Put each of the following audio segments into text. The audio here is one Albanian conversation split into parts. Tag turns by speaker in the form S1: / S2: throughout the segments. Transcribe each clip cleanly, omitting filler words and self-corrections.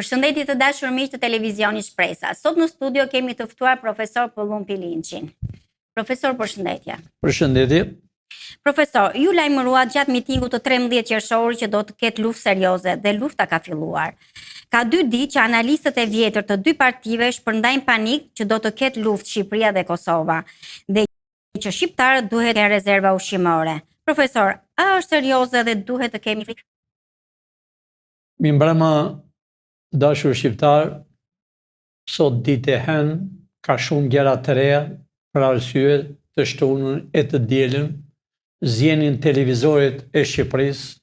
S1: Përshëndetje të dashur miq të televizionit Shpresa. Sot në studio kemi të ftuar profesor Pëllum Pilinçin. Profesor, përshëndetje.
S2: Përshëndetje.
S1: Profesor, ju lajmëruat gjatë mitingut të 13 qershorit që do të ketë luftë serioze dhe lufta ka filluar. Ka 2 ditë që analistët e vjetër të dy partive shpërndajnë panik që do të ketë luftë Shqipëria dhe Kosova dhe që shqiptarët duhet të kenë rezerva ushqimore. Profesor, a është serioze dhe duhet të kemi frikë?
S2: Mi mbrëma, dashur shqiptar, sot ditë e hen, ka shumë gjëra të reja për arsye të shtunën e të dielën, zjenin televizorit e Shqipërisë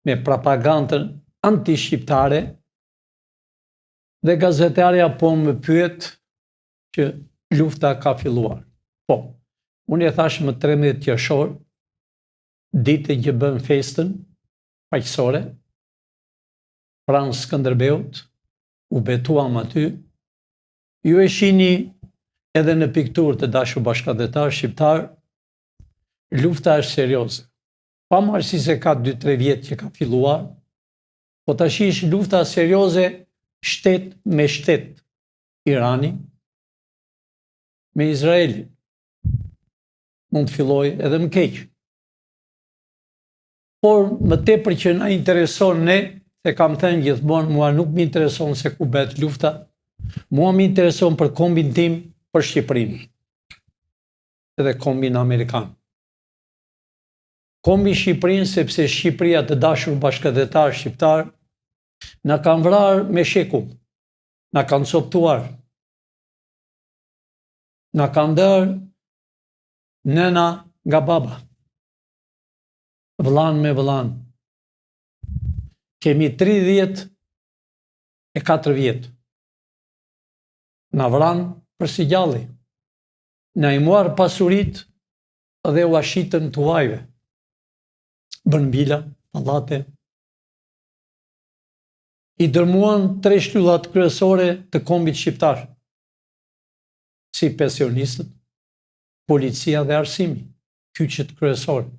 S2: me propagandën anti-shqiptare dhe gazetarja po më pyet që lufta ka filluar. Po, unë e thash më 13 qershor, ditën që bën festën paqësore, pranë Skënderbeut, u betuam aty, ju e shihni edhe në pikturë të dashur bashkëdhetar shqiptar, lufta është serioze. Pavarësisht se ka 2-3 vjet që ka filluar, po tash është lufta serioze shtet me shtet. Irani me Izraelin. Mund të fillojë edhe më keq. Por më tepër që na intereson ne, se kam thënë gjithmonë, mua nuk më intereson se ku bëhet lufta, mua më intereson për kombin tim, për Shqipërinë. Edhe kombin amerikan. Kombi Shqipërinë, sepse Shqipëria, të dashur bashkëdhetar shqiptar, na kanë vrarë me shekull, na kanë coptuar, na kanë ndërë nëna nga baba, vëllan me vëllan. Kemi 34 vjet. Na vran për si gjalli. Na i muar pasurit dhe u ashitën të uajve. Bën vila, pallate. I dërmuan 3 shtyllat kryesore të kombit shqiptar. Si pensionistët, policia dhe arsimi, kyçet kryesorë.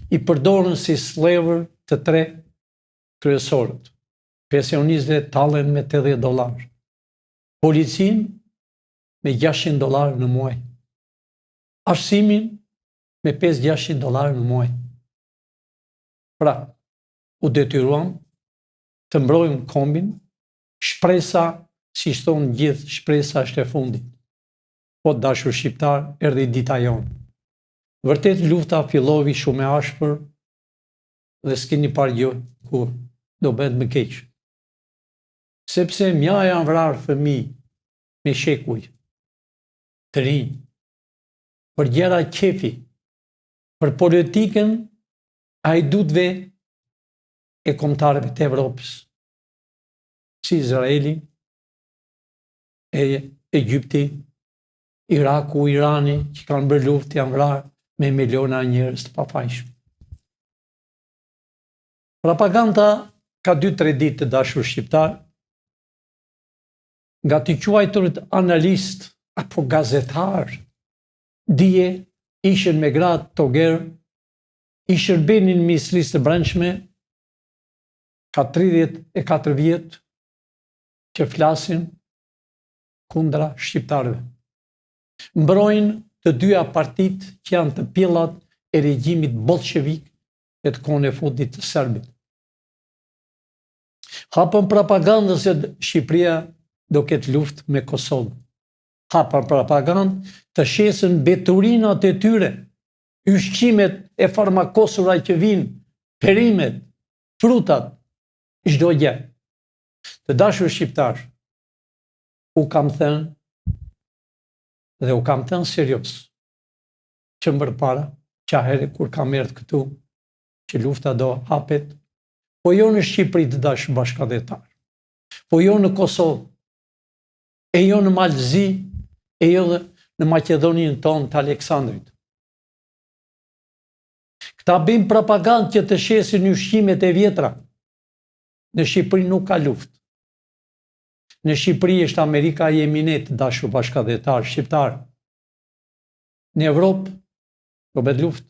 S2: I përdorën si slevër të 3 kryesorët. Pensionistët tallen me $80. Policin me $600 në muaj. Arsimin me $500-600 në muaj. Pra, u detyruam të mbrojmë kombin, shpresa, si thonë gjithë, shpresa është e fundit. Po dashur shqiptar, erdhi dita jonë. Vërtet lufta fillovi shumë e ashpër dhe s'keni parë gjë kur do bëhet më keq. Sepse mja janë vrarë fëmijë me shekuj, të rinj, për gjëra qefi, për politikën hajdutëve e kombëtarëve të Evropës, si Izraeli, Egypti, Iraku, Irani, që kanë bërë luftë, janë vrarë me miliona njerëz të pafajshëm. Propaganda ka 2-3 ditë të dashur shqiptar, nga të quajturit analist apo gazetar, dije ishin me gradë toger, i shërbenin Ministrisë së Brendshme, ka 34 vjet që flasin kundra shqiptarëve. Mbrojnë të dyja partit që janë të pillat e regjimit bolshevik e të kohën e fundit të Serbit. Hapën propagandë se Shqipëria do ketë luftë me Kosovë. Hapën propagandë të shesën beturinat e tyre, ushqimet e farmakosura që vinë, perimet, frutat, çdo gjë. Të dashur shqiptar, u kam thënë dhe u kam thënë serios, që më përpara, qahere kur kam erdhur këtu, që lufta do hapet, po jo në Shqipëri të dashur bashkëdhetar, po jo në Kosovë, e jo në Malzi, e jo dhe në Maqedoninë tonë të Aleksandrit. Këta bëjnë propagandë që të shesin ushqimet e vjetra. Në Shqipëri nuk ka luftë. Në Shqipëri është Amerika e eminet, dashur bashkëdhetar shqiptar. Në Evropë do bëhet luftë,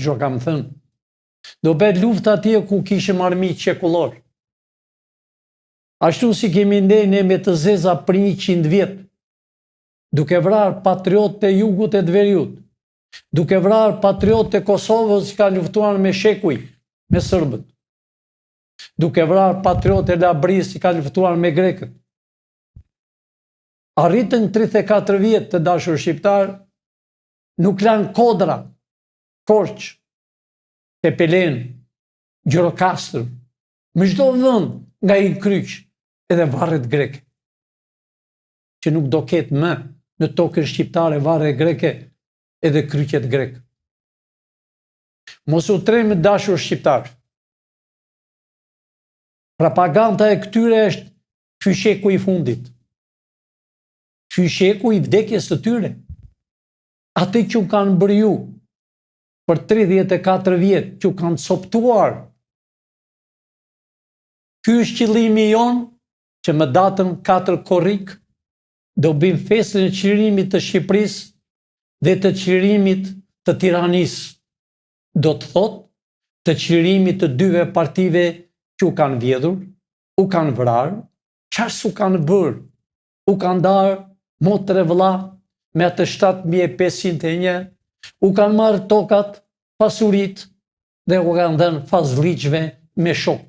S2: çdo kam thënë. Do bëhet luftë atje ku kishim armiq çekullor. Ashtu si kemi ndene me të zeza për 100 vjet, duke vrarë patriot të jugut e të veriut, duke vrarë patriot të Kosovës që ka luftuar me shekuj, me sërbët, duke vrarë patriot të Labris që ka luftuar me grekët. Arritën 34 vjet të dashur shqiptar, nuk lanë Kodra, Korç, Tepelen, Gjirokastër, me çdo vend nga i kryq edhe varret greke, që nuk do ketë më në tokën shqiptare varre greke edhe kryqet grek. Mos u tremë dashur shqiptar. Propaganda e këtyre është fysheku i fundit. Fysheku i vdekjes së tyre. Ate që kanë bërë ju për 34 vjet, që kanë coptuar. Ky është qëllimi jonë, që më datën 4 korrik do bëjmë festën e çlirimit të Shqipërisë dhe të çlirimit të Tiranisë. Do të thotë të çlirimit të dyve partive që u kanë vjedhur, u kanë vrarë, çfarë s'u kanë bërë, u kanë darë motre vëlla me atë 7501, u kanë marrë tokat, pasurit dhe u kanë dhënë fazliqve me shok,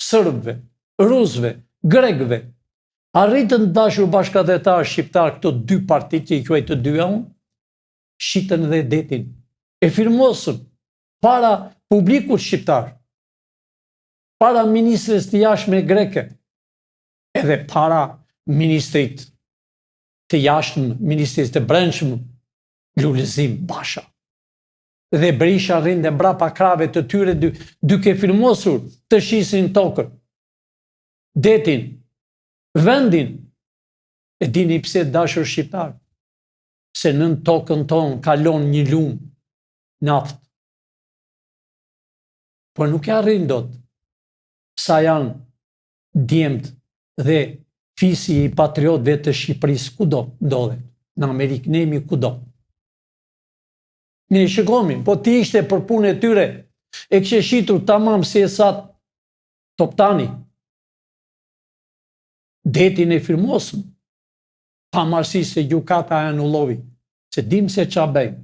S2: sërbëve, rusëve, grekëve. Arritën dashur bashkëdhetar shqiptar këto dy parti që i quaj të dyja unë, shitën dhe detin, e firmosën para publikut shqiptar, para ministres të jashtme greke, edhe para ministrit të jashtëm, ministrit të brendshëm, Lulezim Basha. Dhe Berisha rinde mbrapa krave të tyre duke firmosur të shisin tokën, detin, vendin. E dini pse dashur shqiptar? Se nën tokën tonë kalon një lumë naftë. Por nuk e arrin dot sa janë djemt dhe fisi i patriotëve të Shqipërisë kudo ndodhen, në Amerikë, ne jemi kudo. Ne shikomi, po ti ishte për punë e tyre, e kështë shitur tamam si e satë Toptani. Detin e firmosëm, pa marrësi se gjykata e anullovi, se dim se qa bëjmë.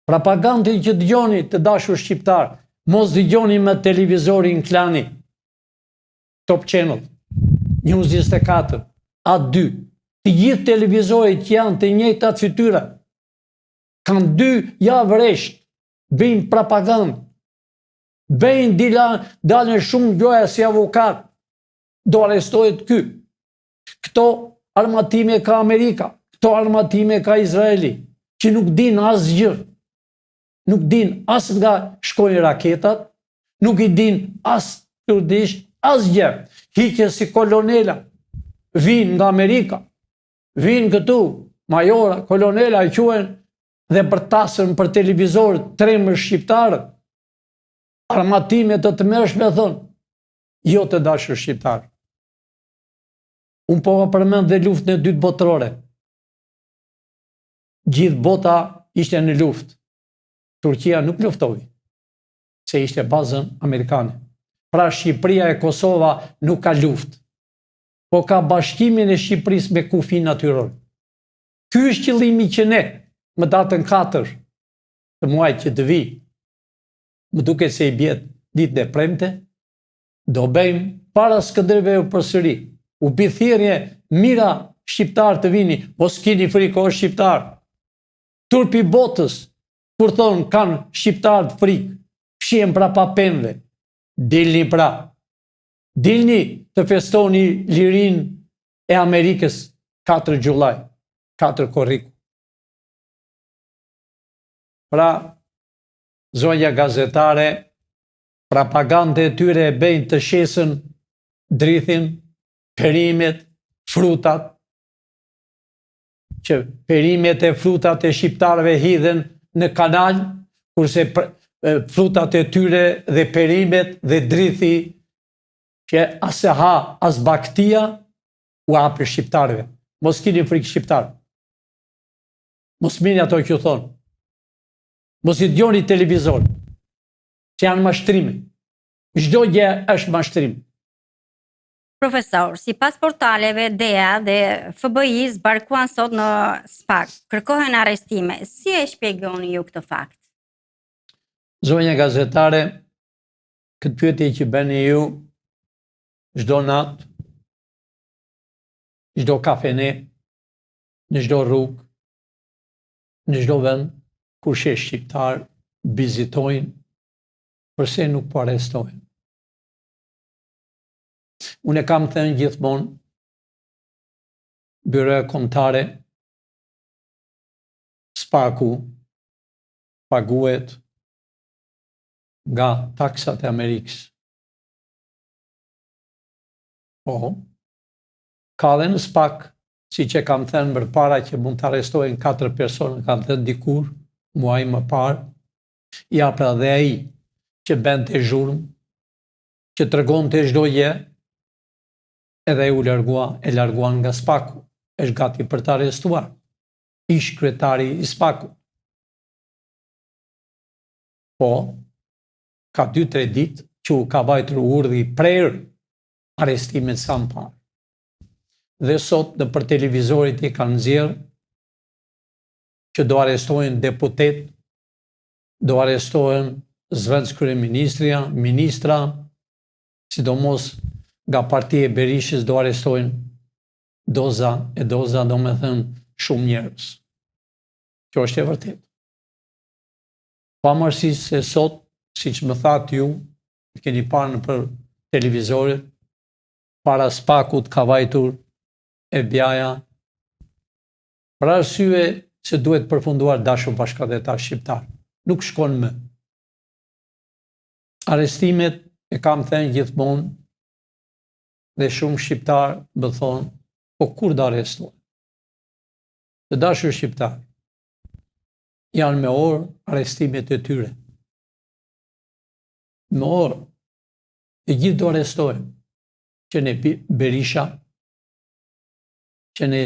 S2: Propagandën që dëgjoni të dashur shqiptar, mos dëgjoni me televizorin Klani, Top Channel, News 24, A2, të gjithë televizorit që janë të njëjtat fytyra, kanë 2 javë rresht, bëjnë propagandë, bëjnë dalën shumë gjoja si avokat, do arrestohet ky. Këto armatime ka Amerika, këto armatime ka Izraeli, që nuk din asgjë. Nuk din as nga shkojnë raketat, nuk i din as kurdisht, asgjë. Hiqe si kolonela, vinë nga Amerika, vinë këtu, majora, kolonela i quhen, dhe përtasën për televizor tremër shqiptarët, armatime të mërshme thonë, jo të dashur shqiptarë. Unë po përmend dhe luftën e dytë botërore. Gjithë bota ishte në luftë. Turqia nuk luftoi, se ishte bazën amerikane. Pra Shqipëria e Kosova nuk ka luftë, po ka bashkimin e Shqipërisë me kufin natyror. Ky është qëllimi që ne, më datën 4 të muajit që të vi, më duket se i bjet ditën e premte, do bëjmë para Skënderbeu përsëri. U bi thirrje mira shqiptar të vini, mos keni frikë o shqiptar. Turpi botës, kur thonë kanë shqiptar të frikë, fshihen brapa pemëve. Dilni pra. Dilni të festoni lirinë e Amerikës 4 Gjullaj, 4 korrik. Pra, zonja gazetare, propagandë e tyre e bëjnë të shesën drithin, perimet, frutat, që perimet e frutat e shqiptarëve hidhen në kanal, kurse frutat e tyre dhe perimet dhe drithi që as e ha, as baktia, u hapë shqiptarëve. Mos keni frikë shqiptarë. Mos mini ato që thonë. Mos i dëgjoni televizor, që janë mashtrime. Çdo gjë është mashtrim.
S1: Profesor, si pas portaleve, DEA dhe FBI zbarkuan sot në SPAK, kërkohen arrestime. Si e shpjegoni ju këtë fakt?
S2: Zonja gazetare, këtë pyetje që bëni ju, çdo natë, çdo kafene, në çdo rrugë, në çdo vend, kur shesh shqiptar, vizitojnë, përse nuk po arrestojnë. Unë e kam thënë gjithmonë, Byroja Kombëtare, SPAK-u, paguhet nga taksat e Amerikës. Po, ka dhe në SPAK, si që kam thënë më para që mund të arrestojnë 4 persona, kam thënë dikur, muaj më parë, ja pra dhe ai që bën të zhurmë, që tregon të çdo gjë, edhe e larguan nga SPAK-u, është gati për të arrestuar. Ish kryetari i SPAK-u. Po, ka 2-3 ditë që u ka vajtur urdhri prerë arrestimet sa më parë. Dhe sot në për televizorit i kanë nxjerrë që do arrestojnë deputet, do arrestojnë zëvendës kryeministria, ministra, sidomos nga partia e Berishës do arrestojnë doza do me thënë shumë njerëz. Kjo është e vërtet. Pavarësisht se sot, siç më thatë ju, keni parë në për televizorit, para SPAK-ut ka vajtur FBI-ja, për arsye se duhet përfunduar dashur bashkëdhetar shqiptar. Nuk shkon më. Arrestimet e kam thënë gjithmonë dhe shumë shqiptar më thonë, po kur do arrestohen? Të dashur shqiptar, janë me orë arrestimet e tyre. Me orë, e gjithë do arrestohen, që ne Berisha, që ne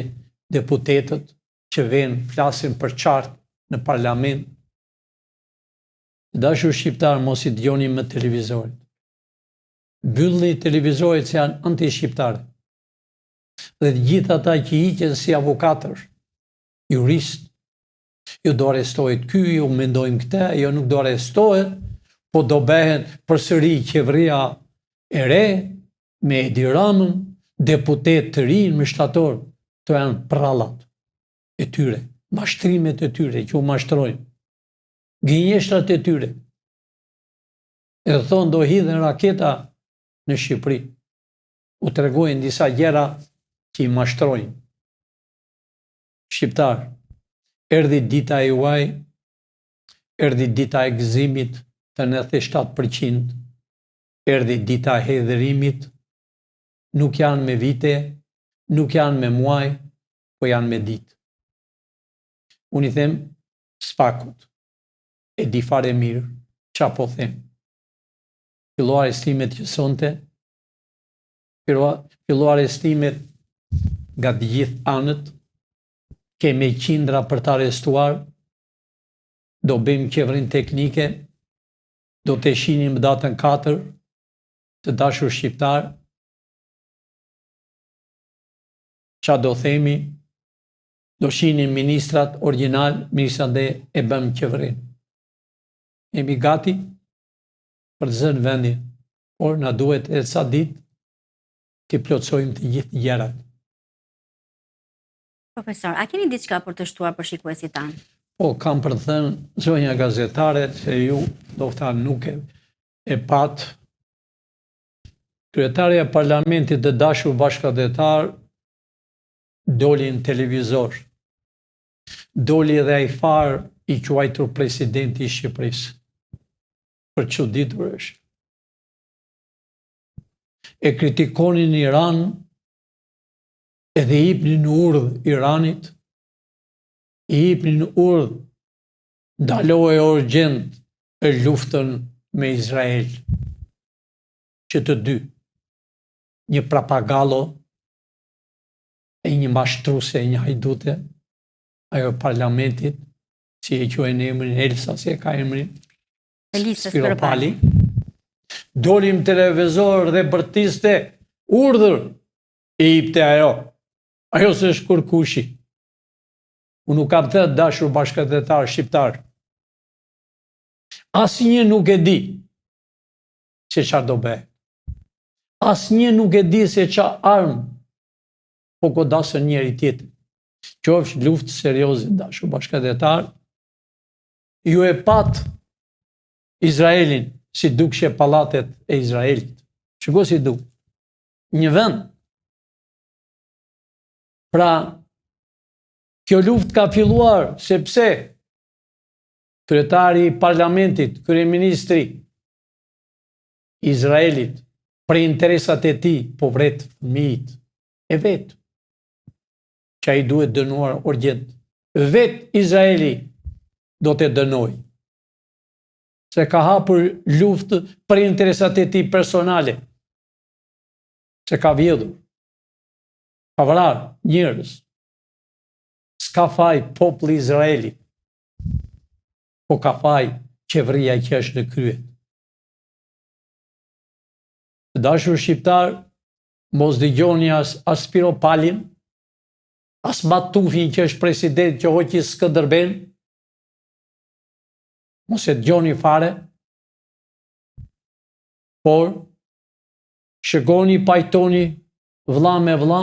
S2: deputetët, që venë flasin për qartë në parlament. Të dashur shqiptar, mos i dëgjoni më televizorit. Mbylli televizorit që janë anti-shqiptarë. Dhe gjithë ata që hiqen si avokatër, jurist, jo do arrestohet ky, jo mendojmë këtë, jo nuk do arrestohet, po do bëhen përsëri qeveria e re, me Edi Ramën, deputet të rinj, mbështator, to janë prallat e tyre, mashtrimet e tyre që u mashtrojnë, gënjeshtrat e tyre. E thonë do hidhen raketa në Shqipëri. U tregojnë disa gjëra që i mashtrojnë. Shqiptar, erdhi dita e juaj, erdhi dita e gëzimit të 97%, erdhi dita e hedhërimit, nuk janë me vite, nuk janë me muaj, po janë me ditë. Unë i them SPAK-ut, e di fare mirë, qa po them. Fillo arrestimet që sonte, fillo arrestimet nga të gjithë anët, kemi qindra për të arrestuar, do bëjmë qeverin teknike, do të shinim datën 4, të dashur shqiptar, qa do themi, do shinim ministrat original, ministrat dhe e bëjmë qeverin. Jemi gati për të zënë vendin, por na duhet e ca ditë të plotësojmë të gjithë gjërat.
S1: Profesor, a keni diçka për të shtuar për shikuesit tanë?
S2: Po, kam për të thënë, zonja gazetare, se ju do të thënë nuk e pat. Kryetarja e Parlamentit të dashur bashkëdhetar doli në televizor. Doli edhe ai far i quajtur presidenti i Shqipërisë. Për çuditur është. E kritikonin Iran, edhe i jepnin urdhë Iranit, i jepnin urdhë ndaloje urgjent e luftën me Izrael. Që të dy, një prapagallo e një mashtruese e një hajdute, ajo parlamentit, si e quajnë emrin Elsa, si e ka emrin
S1: Elisa
S2: Spiropali. Dolim televizor dhe bërtiste urdhër e jepte ajo. Ajo s'është kërkushi. Unë nuk kam thënë dashur bashkëdhetar shqiptar. Asnjë nuk e di se çfarë do bëhet. Asnjë nuk e di se çfarë armë po godasën njëri tjetër. Qofsh luftë serioze, dashur bashkëdhetar. Ju e pat Izraelin si dukshe pallatet e Izraelit. Shiko si duk. Një vend. Pra, kjo luftë ka filluar sepse kryetari i parlamentit, kryeministri i Izraelit, për interesat e tij po vret fëmijët e vet. Që ai duhet dënuar urgjent. Vet Izraeli do të dënoj. Se ka hapur luftë për interesat e tij personale. Se ka vjedhur. Ka vrarë njerëz. S'ka faj populli Izraeli. Po ka faj qeveria që është në krye. Të dashur shqiptar, mos dëgjoni as Spiro Palin, as Matufin që është president që hoqi Skënderben, mos e dëgjoni fare, por shikoni, pajtoni vëlla me vëlla,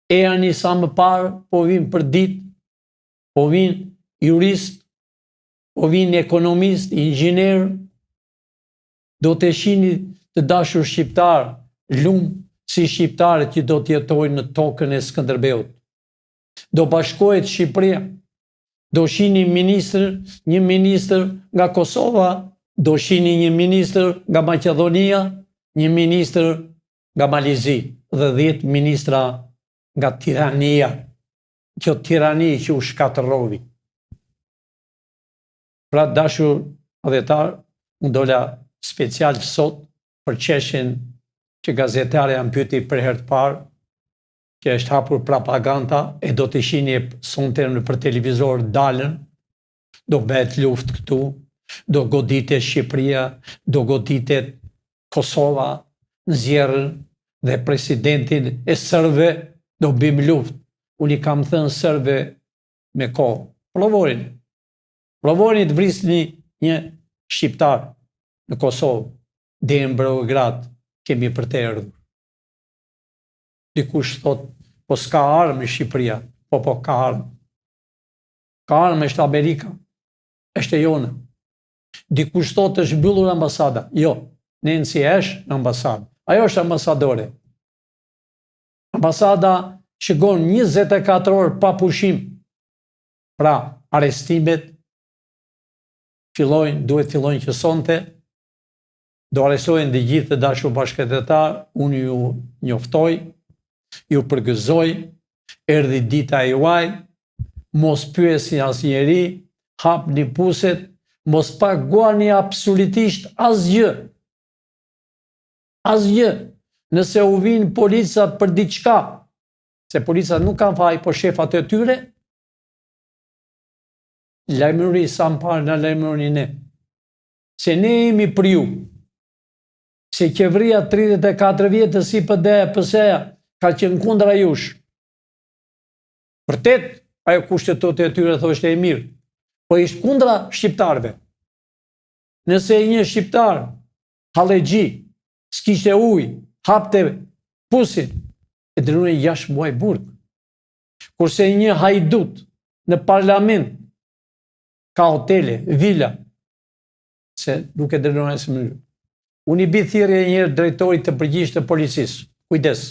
S2: erani sa më parë, po vinë për ditë, po vinë jurist, po vinë ekonomist, inxhinier, do të shihni të dashur shqiptar, lumë si shqiptarët që do të jetojnë në tokën e Skënderbeut. Do bashkohet Shqipëria, do shihni një ministër nga Kosova, do shihni një ministër nga Maqedonia, një ministër nga Malizi dhe 10 ministra nga Tirania. Kjo tirani që u shkatërrovi. Pra dashur adhetar, unë dola special sot për çështjen që gazetarja më pyeti për herë të parë, që është hapur propaganda e do të shihni sonte për televizor dalën, do bëhet luftë këtu, do goditet Shqipëria, do goditet Kosova, nxjerrën dhe presidentin e serbëve do bim luftë. Unë i kam thënë serbëve me kohë, provorin të vrisni një shqiptar në Kosovë, deri në Beograd kemi për të erdhur. Dikush thot, po s'ka armë në Shqipëria, po ka armë. Ka armë është Amerika, është e jona. Dikush thot është mbyllur ambasada. Jo, Nancy është në ambasadë. Ajo është ambasadore. Ambasada shkon 24 orë pa pushim. Pra, arrestimet duhet fillojnë që sonte, do arrestohen dhe gjithë të dashur bashkëdhetar, unë ju njoftoj, ju përgëzoj, erdhi dita e juaj, mos pyesni asnjëri, hapni puset, mos paguani absolutisht asgjë. Asgjë. Nëse u vinë polica për diçka, se polica nuk kanë faj, po shefat e tyre, lajmërori sa më parë në lajmëroni ne. Se ne jemi për ju. Se qeveria 34 vjetë si PD-ja, PS-ja, ka qenë kundra jush. Vërtet, ajo kushtetutë e tyre thoshte e mirë, po ishtë kundra shqiptarve. Nëse një shqiptar, halexhi, s'kishte ujë, hapte pusin, e dënoi 6 muaj burg. Kurse një hajdut në parlament, ka hotele, vila, se nuk e dënoi asë mënyrë. Unë i bi thirrje njërë drejtorit të përgjithshëm të policisë. Kujdes.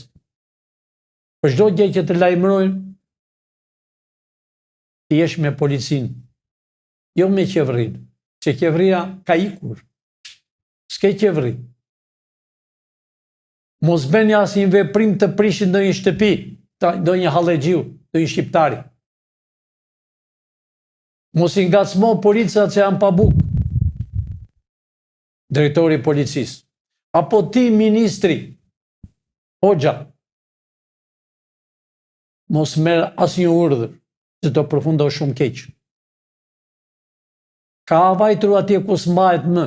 S2: Për çdo gjë që të lajmërojnë, të jesh me policinë, jo me qeverinë, se qeveria ka ikur. S'ke qeveri. Mos bëni asnjë veprim të prishin ndonjë shtëpi, ndonjë halexhiu, ndonjë shqiptari. Mos i ngacmo policat që janë pa bukë. Drejtori i policisë. Apo ti, ministri, Hoxha, mos merr asnjë urdhër, se do përfundo shumë keq. Ka vajtur atje ku s'mbahet më.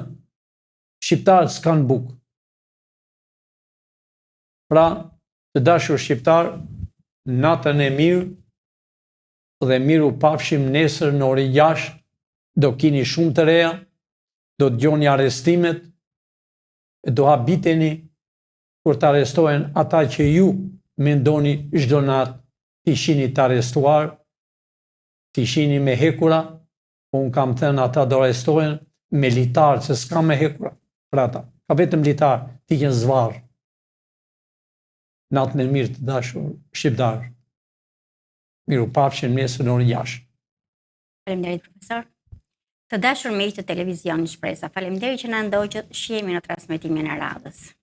S2: Shqiptarët s'kan bukë. Pra, të dashur shqiptar, natën e mirë dhe miru pafshim nesër në orë 6, do kini shumë të reja, do të gjoni arrestimet, do habiteni kur të arrestohen ata që ju mendoni çdo natë të ishini të arrestuar, të ishini me hekura, po unë kam thënë ata do arrestohen me litarë, se s'ka me hekura për ata. Ka vetëm litarë, t'i kënë zvarë. Natën e mirë të dashur shqiptar. Miru pafshim nesër në orën 6.
S1: Faleminderit profesor. Të dashur miq të televizionit Shpresa, faleminderit që na ndoqët shihemi në transmetimin e radhës.